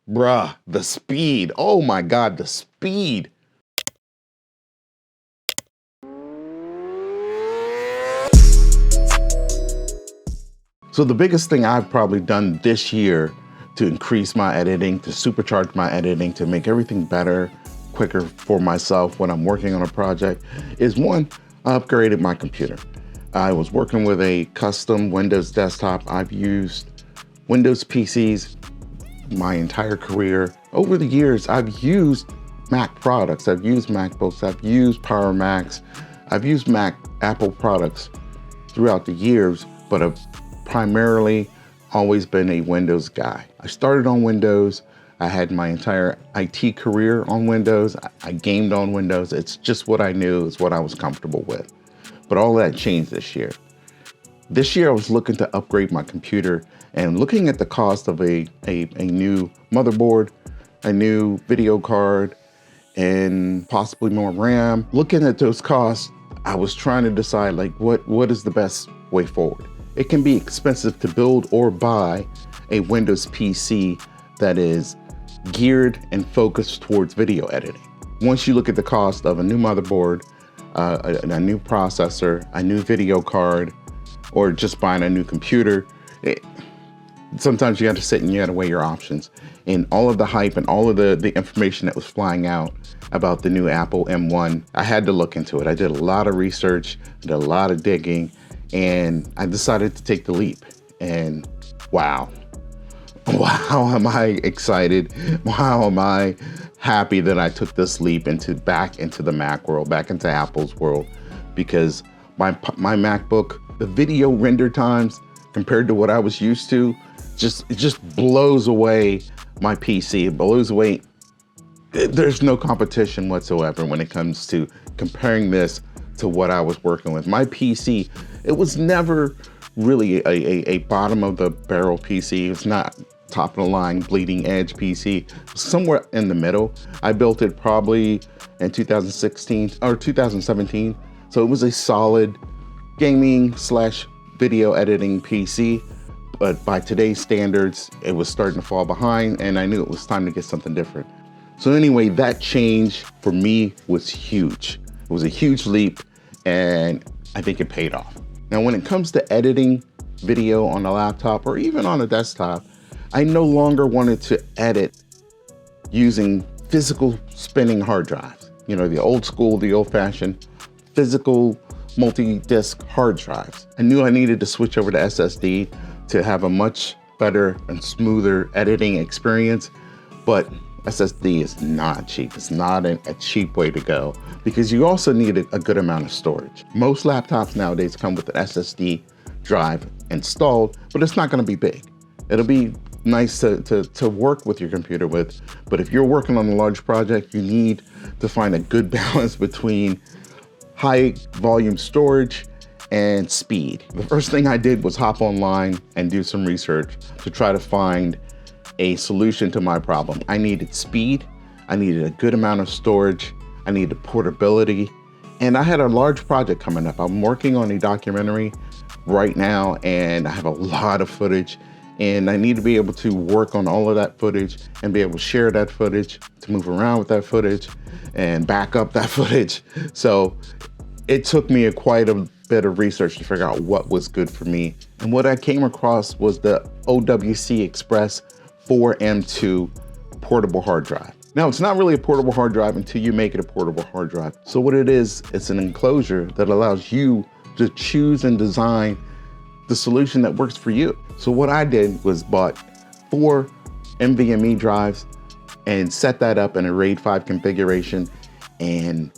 Bruh, the speed. Oh my God, the speed. So the biggest thing I've probably done this year to increase my editing, to supercharge my editing, to make everything better, quicker for myself when I'm working on a project is one, I upgraded my computer. I was working with a custom Windows desktop. I've used Windows PCs my entire career. Over the years, I've used Mac products. I've used MacBooks, I've used Power Macs, I've used Apple products throughout the years, but I've primarily always been a Windows guy. I started on Windows. I had my entire IT career on Windows. I gamed on Windows. It's just what I knew, it's what I was comfortable with. But all that changed this year. This year I was looking to upgrade my computer and looking at the cost of a new motherboard, a new video card, and possibly more RAM. Looking at those costs, I was trying to decide like what is the best way forward. It can be expensive to build or buy a Windows PC that is geared and focused towards video editing. Once you look at the cost of a new motherboard, a new processor, a new video card, or just buying a new computer, sometimes you have to sit and you have to weigh your options. And all of the hype and all of the information that was flying out about the new Apple M1, I had to look into it. I did a lot of research, did a lot of digging, and I decided to take the leap. And wow, am I excited. Wow, am I happy that I took this leap back into the Mac world, back into Apple's world, because my MacBook, the video render times compared to what I was used to, it just blows away my PC. It blows away. There's no competition whatsoever when it comes to comparing this to what I was working with. My PC, it was never really a bottom of the barrel PC. It's not top of the line bleeding edge PC, somewhere in the middle. I built it probably in 2016 or 2017. So it was a solid gaming / video editing PC. But by today's standards, it was starting to fall behind, and I knew it was time to get something different. So anyway, that change for me was huge. It was a huge leap, and I think it paid off. Now, when it comes to editing video on a laptop or even on a desktop, I no longer wanted to edit using physical spinning hard drives. You know, the old school, the old fashioned physical multi-disc hard drives. I knew I needed to switch over to SSD to have a much better and smoother editing experience, but SSD is not cheap. It's not a cheap way to go because you also need a good amount of storage. Most laptops nowadays come with an SSD drive installed, but it's not gonna be big. It'll be nice to work with your computer with, but if you're working on a large project, you need to find a good balance between high volume storage and speed. The first thing I did was hop online and do some research to try to find a solution to my problem. I needed speed, I needed a good amount of storage, I needed portability, and I had a large project coming up. I'm working on a documentary right now, and I have a lot of footage, and I need to be able to work on all of that footage and be able to share that footage, to move around with that footage and back up that footage. So it took me quite a bit of research to figure out what was good for me. And what I came across was the OWC Express 4M2 portable hard drive. Now, it's not really a portable hard drive until you make it a portable hard drive. So what it is, it's an enclosure that allows you to choose and design the solution that works for you. So what I did was bought 4 NVMe drives and set that up in a RAID 5 configuration, and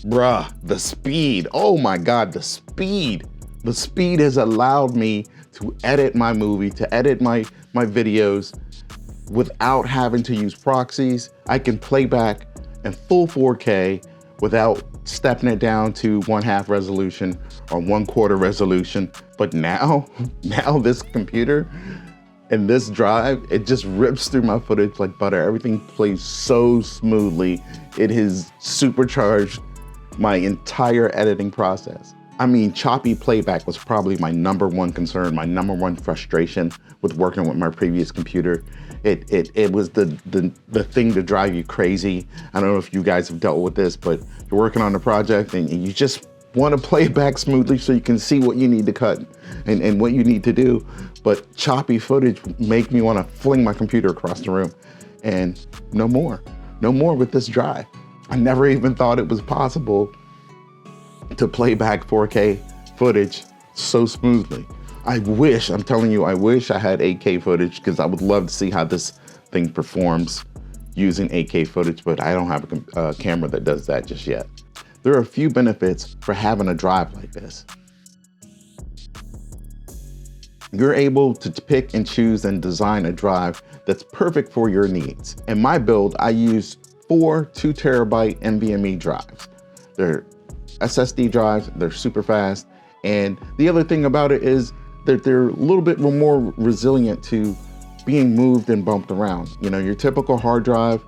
bruh, the speed, oh my God, the speed. The speed has allowed me to edit my movie, to edit my videos without having to use proxies. I can play back in full 4K without stepping it down to 1/2 resolution or 1/4 resolution. But now this computer and this drive, it just rips through my footage like butter. Everything plays so smoothly. It has supercharged my entire editing process. I mean, choppy playback was probably my #1 concern, my #1 frustration with working with my previous computer. It was the thing to drive you crazy. I don't know if you guys have dealt with this, but you're working on a project and you just want to play back smoothly so you can see what you need to cut and what you need to do. But choppy footage make me want to fling my computer across the room. And no more with this drive. I never even thought it was possible to play back 4K footage so smoothly. I'm telling you, I wish I had 8K footage because I would love to see how this thing performs using 8K footage, but I don't have a camera that does that just yet. There are a few benefits for having a drive like this. You're able to pick and choose and design a drive that's perfect for your needs. In my build, I use 4 2TB NVMe drives. They're SSD drives, they're super fast. And the other thing about it is that they're a little bit more resilient to being moved and bumped around. You know, your typical hard drive,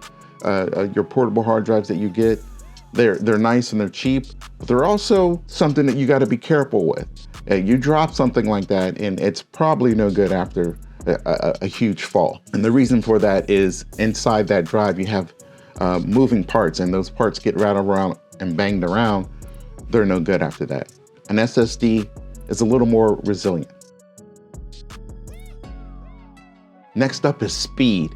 your portable hard drives that you get, they're nice and they're cheap, but they're also something that you gotta be careful with. You drop something like that and it's probably no good after a huge fall. And the reason for that is inside that drive, you have moving parts, and those parts get rattled around and banged around. They're no good after that. An SSD is a little more resilient. Next up is speed.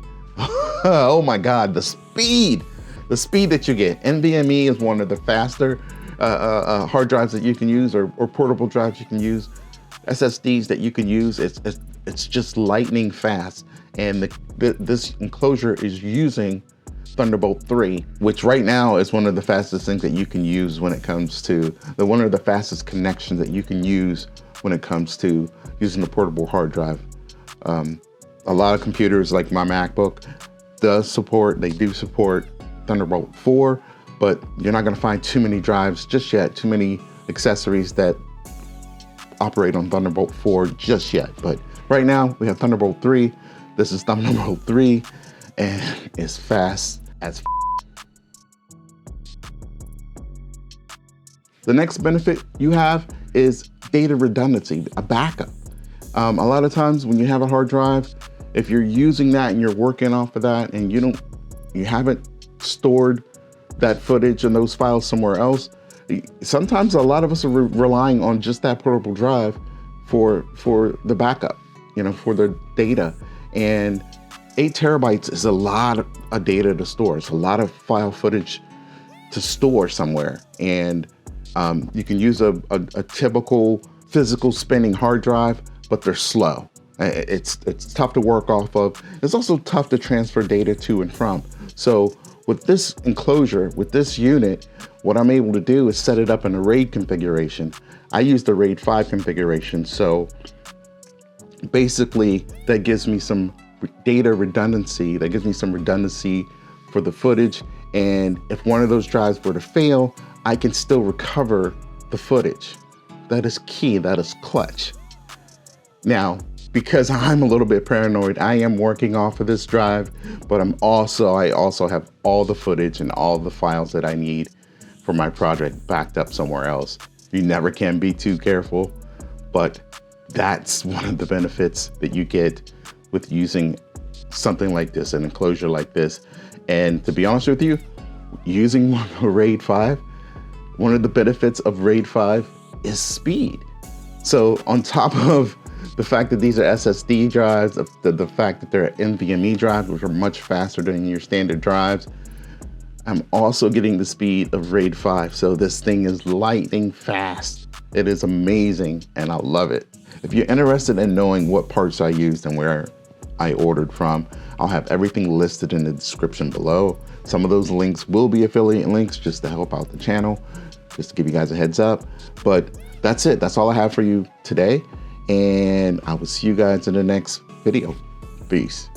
Oh my God, the speed that you get. NVMe is one of the faster hard drives that you can use, or portable drives you can use. SSDs that you can use, it's just lightning fast. And this enclosure is using Thunderbolt 3, which right now is one of the fastest things that you can use when it comes to one of the fastest connections that you can use when it comes to using a portable hard drive. A lot of computers like my MacBook they do support Thunderbolt 4, but you're not gonna find too many drives just yet, too many accessories that operate on Thunderbolt 4 just yet. But right now we have Thunderbolt 3. This is Thunderbolt 3 and it's fast as f. The next benefit you have is data redundancy, a backup. A lot of times when you have a hard drive, if you're using that and you're working off of that and you haven't stored that footage and those files somewhere else, sometimes a lot of us are relying on just that portable drive for the backup, for the data. And 8 terabytes is a lot of data to store. It's a lot of file footage to store somewhere. And you can use a typical physical spinning hard drive, but they're slow. It's tough to work off of. It's also tough to transfer data to and from. So with this enclosure, with this unit, what I'm able to do is set it up in a RAID configuration. I use the RAID 5 configuration. So basically that gives me some data redundancy, that gives me some redundancy for the footage. And if one of those drives were to fail, I can still recover the footage. That is key, that is clutch. Now, because I'm a little bit paranoid, I am working off of this drive, but I also have all the footage and all the files that I need for my project backed up somewhere else. You never can be too careful, but that's one of the benefits that you get with using something like this, an enclosure like this. And to be honest with you, using a RAID 5, one of the benefits of RAID 5 is speed. So on top of the fact that these are SSD drives, the fact that they're NVMe drives, which are much faster than your standard drives, I'm also getting the speed of RAID 5. So this thing is lightning fast. It is amazing and I love it. If you're interested in knowing what parts I used and where I ordered from, I'll have everything listed in the description below. Some of those links will be affiliate links just to help out the channel, just to give you guys a heads up. But that's it. That's all I have for you today. And I will see you guys in the next video. Peace.